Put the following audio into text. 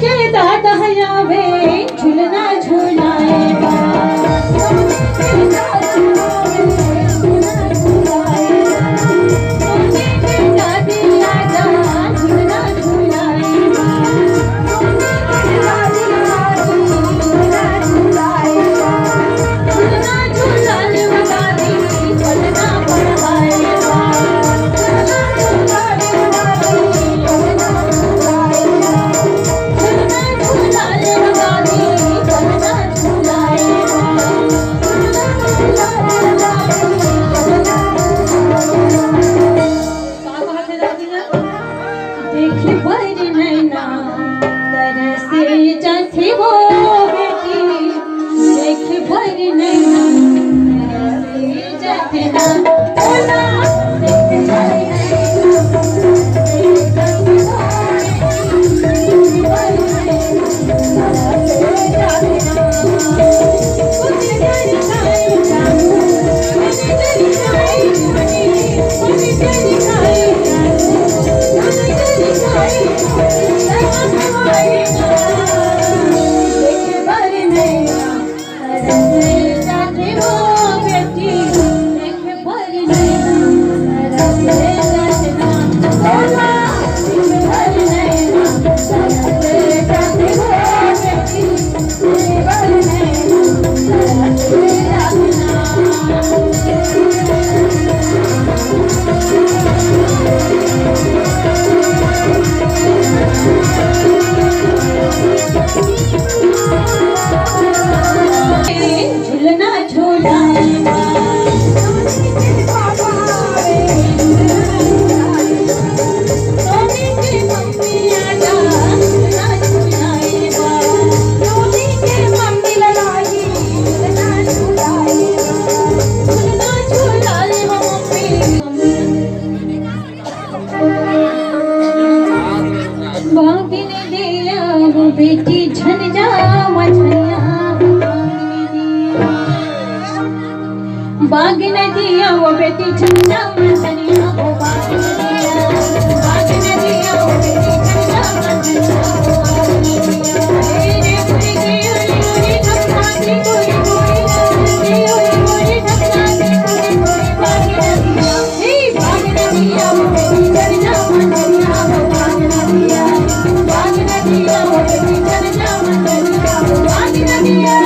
के दादा आवे झूलना झूलाएगा बेटी झन जा मछैया बाग न दिया वो बेटी झन जा मछैया वो बाग न दिया वो बेटी झन जा मछैया वो बाग न दिया रे पूरी की ठपकाती गोरी गोरी गोरी ठपकाती गोरी बाग न दिया हे बाग न दिया वो बेटी झन जा मछैया वो बाग न दिया वो बेटी झन जा मछैया वो बाग न दिया